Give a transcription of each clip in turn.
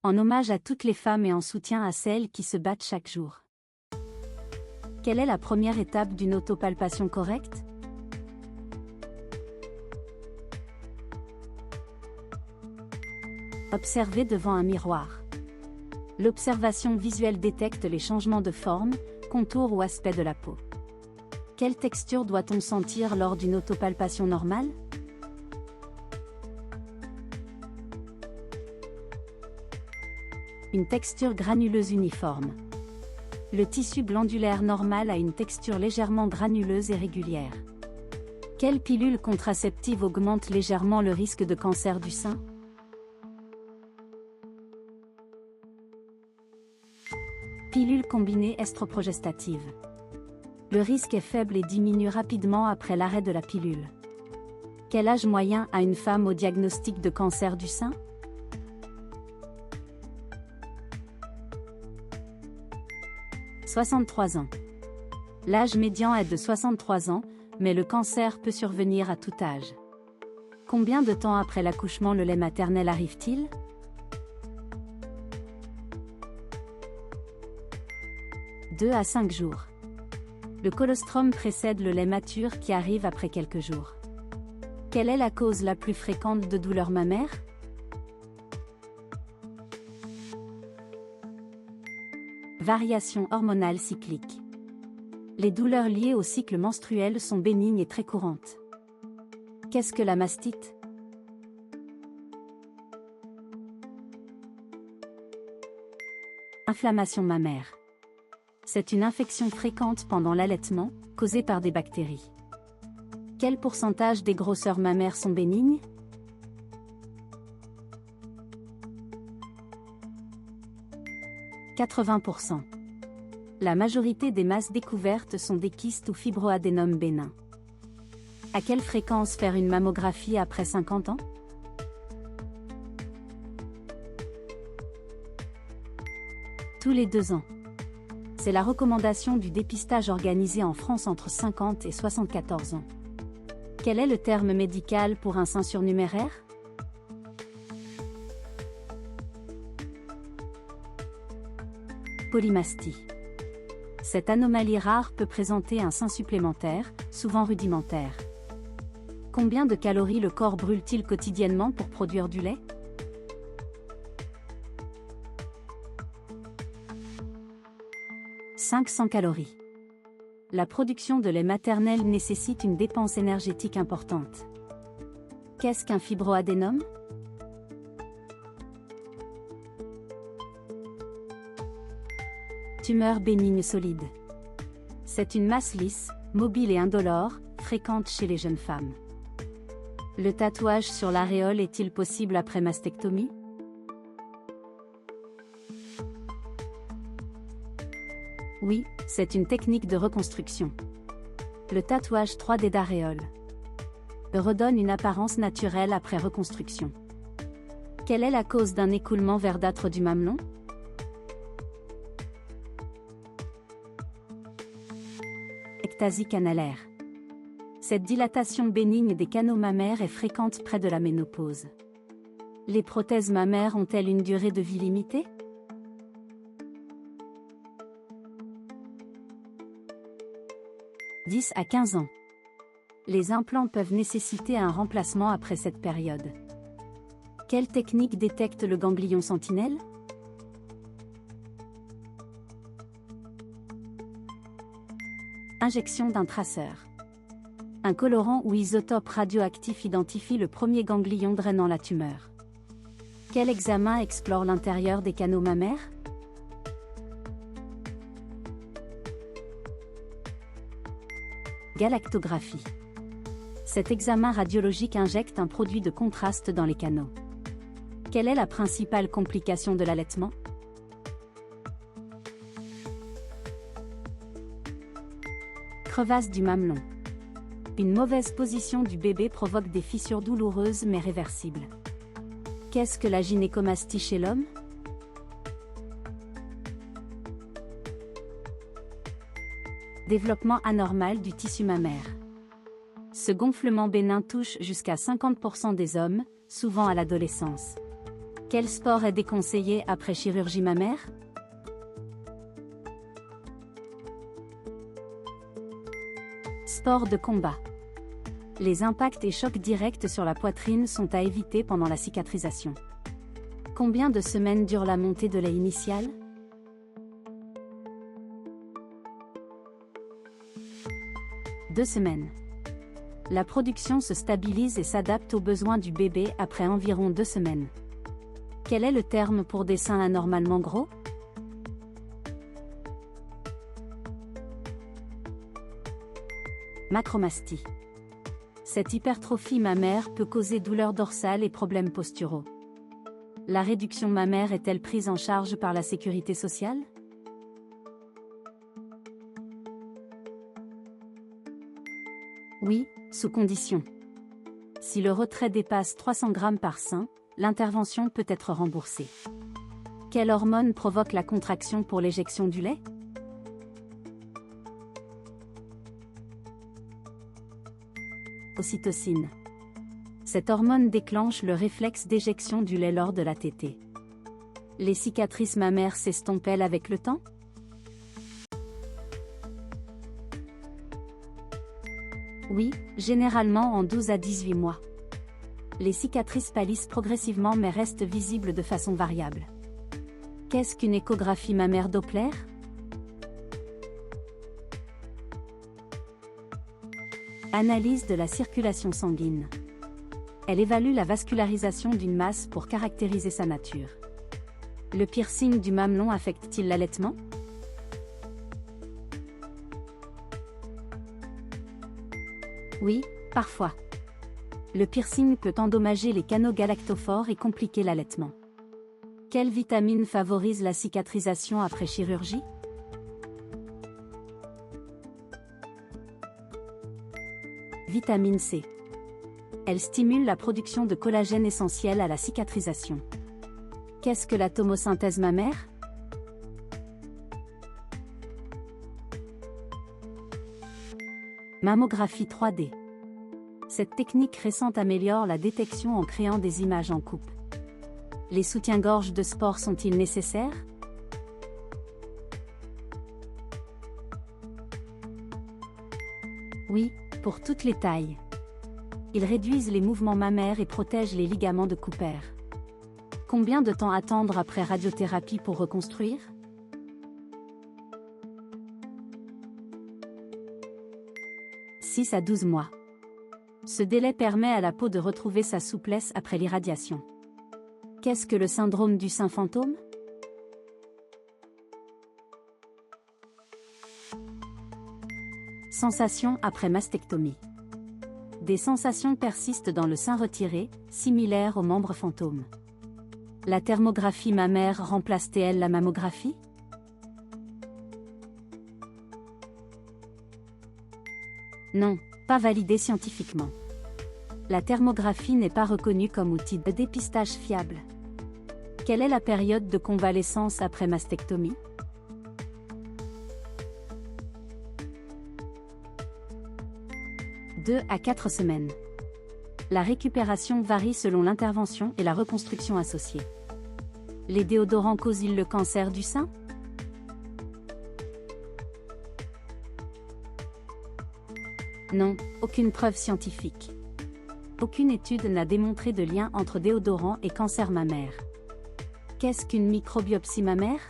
En hommage à toutes les femmes et en soutien à celles qui se battent chaque jour. Quelle est la première étape d'une autopalpation correcte? Observer devant un miroir. L'observation visuelle détecte les changements de forme, contour ou aspect de la peau. Quelle texture doit-on sentir lors d'une autopalpation normale? Une texture granuleuse uniforme. Le tissu glandulaire normal a une texture légèrement granuleuse et régulière. Quelle pilule contraceptive augmente légèrement le risque de cancer du sein? Pilule combinée estroprogestative. Le risque est faible et diminue rapidement après l'arrêt de la pilule. Quel âge moyen a une femme au diagnostic de cancer du sein? « 63 ans. L'âge médian est de 63 ans, mais le cancer peut survenir à tout âge. Combien de temps après l'accouchement le lait maternel arrive-t-il? « 2 à 5 jours. Le colostrum précède le lait mature qui arrive après quelques jours. Quelle est la cause la plus fréquente de douleurs mammaires? Variation hormonale cyclique. Les douleurs liées au cycle menstruel sont bénignes et très courantes. Qu'est-ce que la mastite? Inflammation mammaire. C'est une infection fréquente pendant l'allaitement, causée par des bactéries. Quel pourcentage des grosseurs mammaires sont bénignes? « 80%. La majorité des masses découvertes sont des kystes ou fibroadénomes bénins. À quelle fréquence faire une mammographie après 50 ans? Tous les 2 ans. C'est la recommandation du dépistage organisé en France entre 50 et 74 ans. Quel est le terme médical pour un sein surnuméraire? Polymastie. Cette anomalie rare peut présenter un sein supplémentaire, souvent rudimentaire. Combien de calories le corps brûle-t-il quotidiennement pour produire du lait? « 500 calories. La production de lait maternel nécessite une dépense énergétique importante. Qu'est-ce qu'un fibroadénome? Tumeur bénigne solide. C'est une masse lisse, mobile et indolore, fréquente chez les jeunes femmes. Le tatouage sur l'aréole est-il possible après mastectomie? Oui, c'est une technique de reconstruction. Le tatouage 3D d'aréole redonne une apparence naturelle après reconstruction. Quelle est la cause d'un écoulement verdâtre du mamelon? Ectasie canalaire. Cette dilatation bénigne des canaux mammaires est fréquente près de la ménopause. Les prothèses mammaires ont-elles une durée de vie limitée? « 10 à 15 ans. Les implants peuvent nécessiter un remplacement après cette période. Quelle technique détecte le ganglion sentinelle? Injection d'un traceur. Un colorant ou isotope radioactif identifie le premier ganglion drainant la tumeur. Quel examen explore l'intérieur des canaux mammaires? Galactographie. Cet examen radiologique injecte un produit de contraste dans les canaux. Quelle est la principale complication de l'allaitement? Crevasse du mamelon. Une mauvaise position du bébé provoque des fissures douloureuses mais réversibles. Qu'est-ce que la gynécomastie chez l'homme? Développement anormal du tissu mammaire. Ce gonflement bénin touche jusqu'à 50% des hommes, souvent à l'adolescence. Quel sport est déconseillé après chirurgie mammaire? Sport de combat. Les impacts et chocs directs sur la poitrine sont à éviter pendant la cicatrisation. Combien de semaines dure la montée de lait initiale? 2 semaines. La production se stabilise et s'adapte aux besoins du bébé après environ 2 semaines. Quel est le terme pour des seins anormalement gros? Macromastie. Cette hypertrophie mammaire peut causer douleurs dorsales et problèmes posturaux. La réduction mammaire est-elle prise en charge par la sécurité sociale? Oui, sous condition. Si le retrait dépasse 300 g par sein, l'intervention peut être remboursée. Quelle hormone provoque la contraction pour l'éjection du lait? Ocytocine. Cette hormone déclenche le réflexe d'éjection du lait lors de la tétée. Les cicatrices mammaires s'estompent-elles avec le temps? Oui, généralement en 12 à 18 mois. Les cicatrices pâlissent progressivement mais restent visibles de façon variable. Qu'est-ce qu'une échographie mammaire Doppler? Analyse de la circulation sanguine. Elle évalue la vascularisation d'une masse pour caractériser sa nature. Le piercing du mamelon affecte-t-il l'allaitement? Oui, parfois. Le piercing peut endommager les canaux galactophores et compliquer l'allaitement. Quelle vitamine favorise la cicatrisation après chirurgie? Vitamine C. Elle stimule la production de collagène essentiel à la cicatrisation. Qu'est-ce que la tomosynthèse mammaire? Mammographie 3D. Cette technique récente améliore la détection en créant des images en coupe. Les soutiens-gorge de sport sont-ils nécessaires? Oui, pour toutes les tailles. Ils réduisent les mouvements mammaires et protègent les ligaments de Cooper. Combien de temps attendre après radiothérapie pour reconstruire? 6 à 12 mois. Ce délai permet à la peau de retrouver sa souplesse après l'irradiation. Qu'est-ce que le syndrome du sein fantôme? Sensations après mastectomie. Des sensations persistent dans le sein retiré, similaires aux membres fantômes. La thermographie mammaire remplace-t-elle la mammographie? Non, pas validé scientifiquement. La thermographie n'est pas reconnue comme outil de dépistage fiable. Quelle est la période de convalescence après mastectomie? « 2 à 4 semaines. La récupération varie selon l'intervention et la reconstruction associée. Les déodorants causent-ils le cancer du sein? Non, aucune preuve scientifique. Aucune étude n'a démontré de lien entre déodorant et cancer mammaire. Qu'est-ce qu'une microbiopsie mammaire?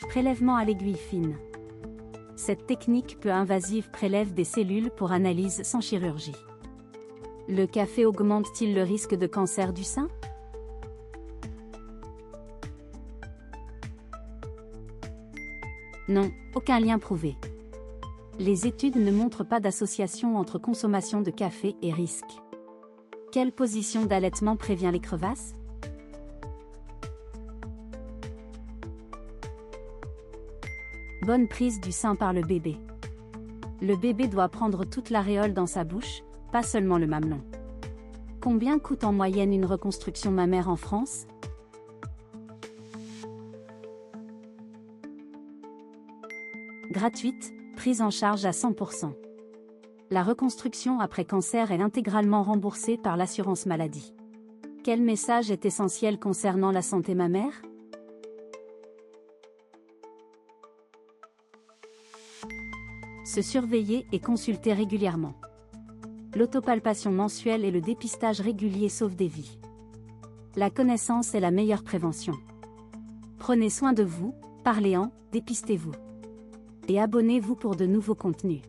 Prélèvement à l'aiguille fine. Cette technique peu invasive prélève des cellules pour analyse sans chirurgie. Le café augmente-t-il le risque de cancer du sein? Non, aucun lien prouvé. Les études ne montrent pas d'association entre consommation de café et risque. Quelle position d'allaitement prévient les crevasses? Bonne prise du sein par le bébé. Le bébé doit prendre toute l'aréole dans sa bouche, pas seulement le mamelon. Combien coûte en moyenne une reconstruction mammaire en France? Gratuite, prise en charge à 100%. La reconstruction après cancer est intégralement remboursée par l'assurance maladie. Quel message est essentiel concernant la santé mammaire? Se surveiller et consulter régulièrement. L'autopalpation mensuelle et le dépistage régulier sauvent des vies. La connaissance est la meilleure prévention. Prenez soin de vous, parlez-en, dépistez-vous. Et abonnez-vous pour de nouveaux contenus.